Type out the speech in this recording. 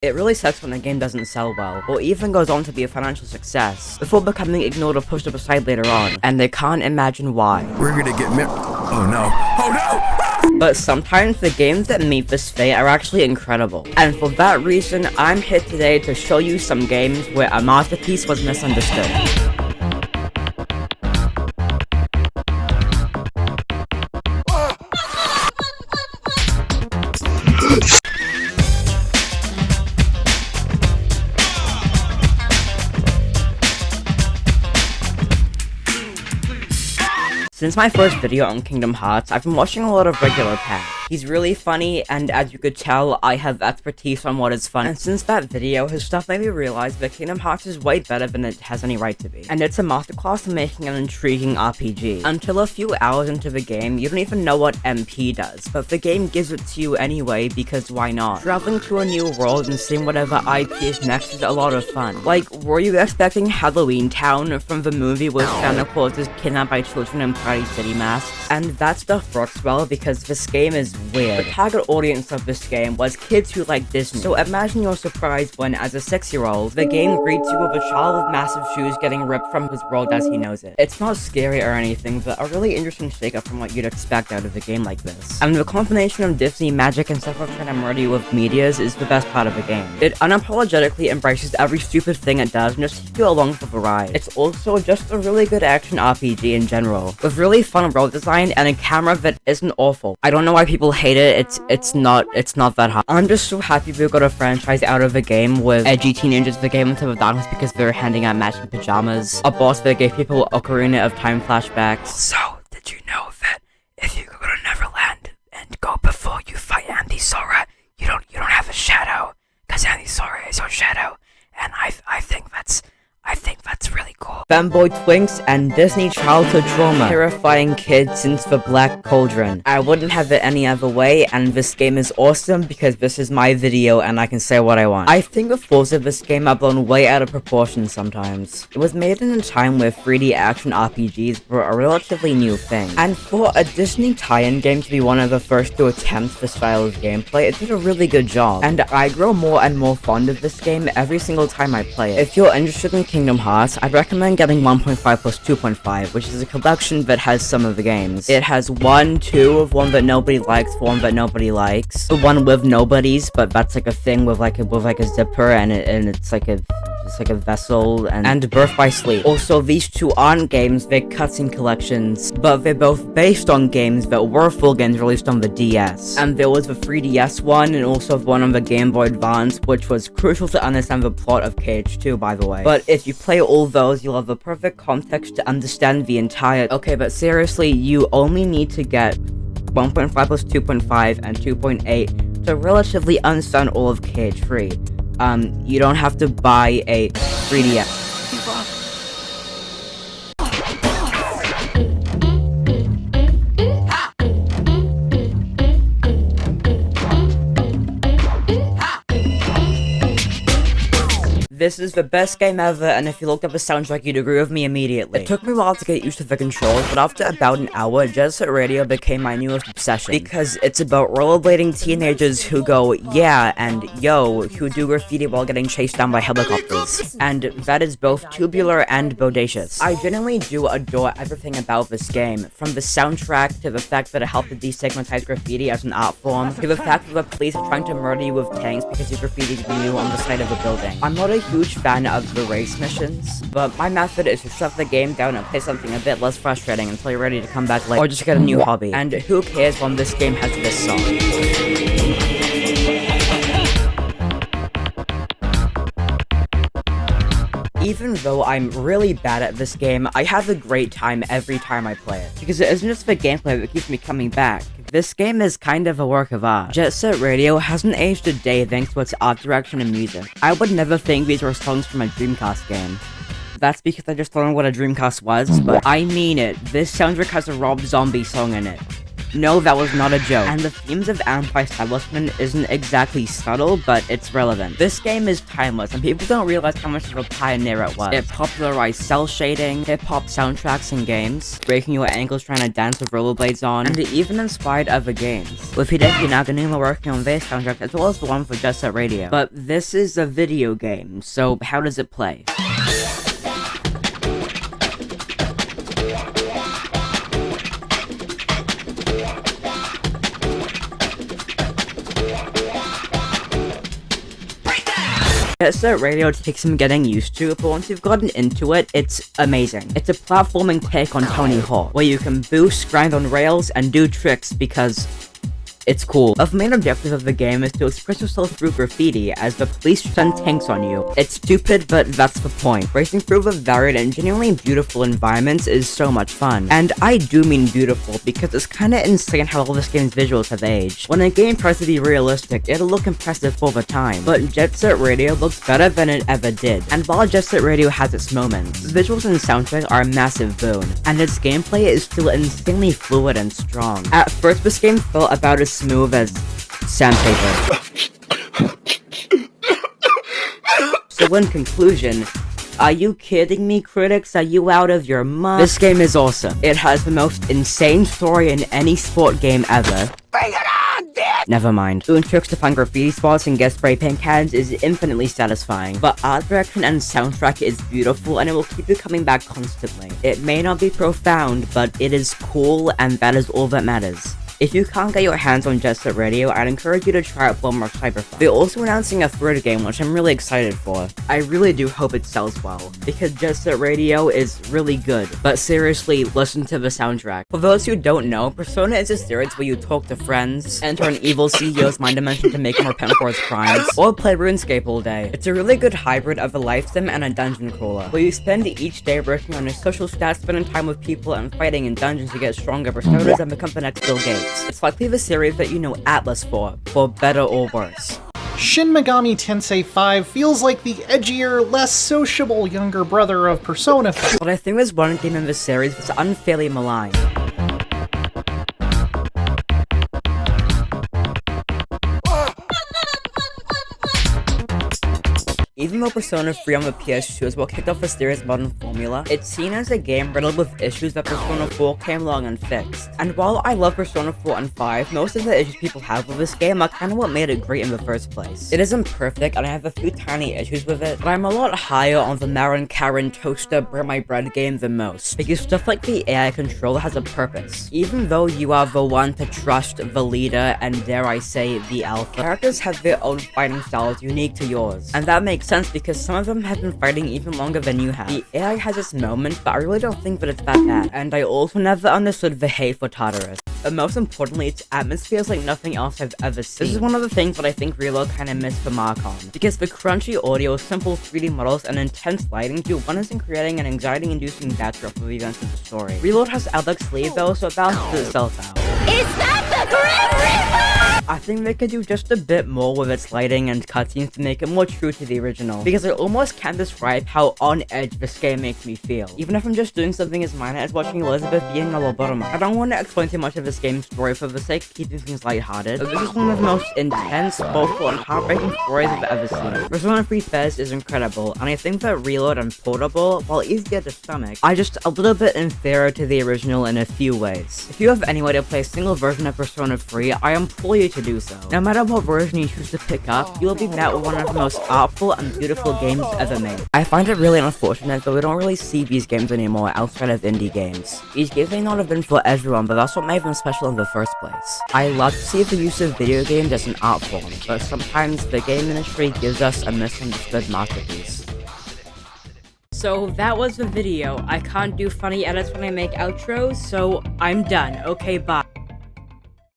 It really sucks when a game doesn't sell well, or even goes on to be a financial success, before becoming ignored or pushed aside later on, and they can't imagine why. We're gonna get oh no. Oh no! But sometimes the games that meet this fate are actually incredible, and for that reason, I'm here today to show you some games where a masterpiece was misunderstood. Since my first video on Kingdom Hearts, I've been watching a lot of regular Pat. He's really funny, and as you could tell, I have expertise on what is fun. And since that video, his stuff made me realize that Kingdom Hearts is way better than it has any right to be. And it's a masterclass in making an intriguing RPG. Until a few hours into the game, you don't even know what MP does, but the game gives it to you anyway, because why not? Traveling to a new world and seeing whatever IP is next is a lot of fun. Like, were you expecting Halloween Town from the movie where Santa Claus is kidnapped by children in Party City masks? And that stuff works well because this game is weird. The target audience of this game was kids who like Disney. So imagine your surprise when, as a 6-year-old, the game greets you with a child with massive shoes getting ripped from his world as he knows it. It's not scary or anything, but a really interesting shake-up from what you'd expect out of a game like this. And the combination of Disney magic and stuff trying to murder you with medias is the best part of the game. It unapologetically embraces every stupid thing it does and just keeps you along for the ride. It's also just a really good action RPG in general, with really fun world design and a camera that isn't awful. I don't know why people hate it. It's not that hard. I'm just so happy we got a franchise out of the game with edgy teenagers that gave into the darkness because they're handing out matching pajamas, a boss that gave people Ocarina of Time flashbacks. So, did you know that if you go to Neverland and go before you fight Andy Sora, you don't have a shadow, because Andy Sora is your shadow, and I think that's really cool. Femboy twinks and Disney childhood trauma. Terrifying kids since the Black Cauldron. I wouldn't have it any other way, and this game is awesome because this is my video and I can say what I want. I think the flaws of this game are blown way out of proportion sometimes. It was made in a time where 3D action RPGs were a relatively new thing. And for a Disney tie-in game to be one of the first to attempt this style of gameplay, it did a really good job. And I grow more and more fond of this game every single time I play it. If you're interested in Kingdom Hearts, I'd recommend getting 1.5 plus 2.5, which is a collection that has some of the games. It has 1, 2 of one that nobody likes, one that nobody likes, the one with nobodies, but that's like a thing with like a zipper, and it's like a vessel, and Birth by Sleep. Also, these two aren't games, they're cutscene collections, but they're both based on games that were full games released on the DS. And there was the 3DS one, and also one on the Game Boy Advance, which was crucial to understand the plot of KH2, by the way. But if you play all those, you'll have the perfect context to understand the entire— Okay, but seriously, you only need to get 1.5 plus 2.5 and 2.8 to relatively understand all of KH3. You don't have to buy a 3DS. This is the best game ever, and if you looked up the soundtrack, you'd agree with me immediately. It took me a while to get used to the controls, but after about an hour, Jet Set Radio became my newest obsession. Because it's about rollerblading teenagers who go, yeah, and yo, who do graffiti while getting chased down by helicopters. And that is both tubular and bodacious. I genuinely do adore everything about this game, from the soundtrack, to the fact that it helped to destigmatize graffiti as an art form, to the fact that the police are trying to murder you with tanks because you graffitied you on the side of a building. I'm not a huge fan of the race missions, but my method is to shut the game down and play something a bit less frustrating until you're ready to come back later, or just get a new hobby. And who cares when this game has this song? Even though I'm really bad at this game, I have a great time every time I play it, because it isn't just the gameplay that keeps me coming back. This game is kind of a work of art. Jet Set Radio hasn't aged a day thanks to its art direction and music. I would never think these were songs from a Dreamcast game. That's because I just don't know what a Dreamcast was, but I mean it. This soundtrack has a Rob Zombie song in it. No, that was not a joke. And the themes of anti-establishment isn't exactly subtle, but it's relevant. This game is timeless, and people don't realize how much of a pioneer it was. It popularized cell shading, hip-hop soundtracks in games, breaking your ankles trying to dance with rollerblades on, and it even inspired other games, with Hideki Naganuma working on this soundtrack as well as the one for Jet Set Radio. But this is a video game, so how does it play? Jet Set Radio takes some getting used to, but once you've gotten into it, it's amazing. It's a platforming take on Tony Hawk, where you can boost, grind on rails, and do tricks because it's cool. The main objective of the game is to express yourself through graffiti as the police send tanks on you. It's stupid, but that's the point. Racing through the varied and genuinely beautiful environments is so much fun. And I do mean beautiful, because it's kinda insane how all this game's visuals have aged. When a game tries to be realistic, it'll look impressive for the time, but Jet Set Radio looks better than it ever did. And while Jet Set Radio has its moments, visuals and soundtrack are a massive boon, and its gameplay is still insanely fluid and strong. At first, this game felt about as smooth as sandpaper. So in conclusion, are you kidding me, critics? Are you out of your mind? This game is awesome. It has the most insane story in any sport game ever. Bring it on, Dick! Never mind. Doing tricks to find graffiti spots and get spray paint cans is infinitely satisfying, but art direction and soundtrack is beautiful and it will keep you coming back constantly. It may not be profound, but it is cool and that is all that matters. If you can't get your hands on Jet Set Radio, I'd encourage you to try out Bomber Cyberfun. They're also announcing a third game, which I'm really excited for. I really do hope it sells well, because Jet Set Radio is really good. But seriously, listen to the soundtrack. For those who don't know, Persona is a series where you talk to friends, enter an evil CEO's mind dimension to make him repent for his crimes, or play RuneScape all day. It's a really good hybrid of a life sim and a dungeon crawler, where you spend each day working on your social stats, spending time with people, and fighting in dungeons to get stronger personas and become the next Bill Gates. It's likely the series that you know Atlas for better or worse. Shin Megami Tensei 5 feels like the edgier, less sociable younger brother of Persona 5. But I think there's one game in this series that's unfairly maligned. Even though Persona 3 on the PS2 is what kicked off the series' modern formula, it's seen as a game riddled with issues that Persona 4 came along and fixed. And while I love Persona 4 and 5, most of the issues people have with this game are kinda what made it great in the first place. It isn't perfect, and I have a few tiny issues with it, but I'm a lot higher on the Marin Karen Toaster Burn My Bread game than most, because stuff like the AI controller has a purpose. Even though you are the one to trust the leader, and dare I say, the alpha, characters have their own fighting styles unique to yours, and that makes sense because some of them have been fighting even longer than you have. The AI has its moments, but I really don't think that it's that bad, and I also never understood the hate for Tartarus. But most importantly, its atmosphere is like nothing else I've ever seen. This is one of the things that I think Reload kinda missed the mark on, because the crunchy audio, simple 3D models, and intense lighting do wonders in creating an anxiety-inducing backdrop of the events of the story. Reload has Alex sleeve though, so it balances itself out. Is that the Grim Reaper? I think they could do just a bit more with its lighting and cutscenes to make it more true to the original, because I almost can't describe how on edge this game makes me feel, even if I'm just doing something as minor as watching Elizabeth being a lobotomy. I don't want to explain too much of this game's story for the sake of keeping things lighthearted, but this is one of the most intense, thoughtful, and heartbreaking stories I've ever seen. Persona 3 Fez is incredible, and I think that Reload and Portable, while easier to stomach, are just a little bit inferior to the original in a few ways. If you have any way to play a single version of Persona 3, I implore you to do so. No matter what version you choose to pick up, you will be met with one of the most artful and beautiful games ever made. I find it really unfortunate that we don't really see these games anymore outside of indie games. These games may not have been for everyone, but that's what made them special in the first place. I love to see the use of video games as an art form, but sometimes the game industry gives us a misunderstood masterpiece. So that was the video. I can't do funny edits when I make outros, so I'm done. Okay, bye.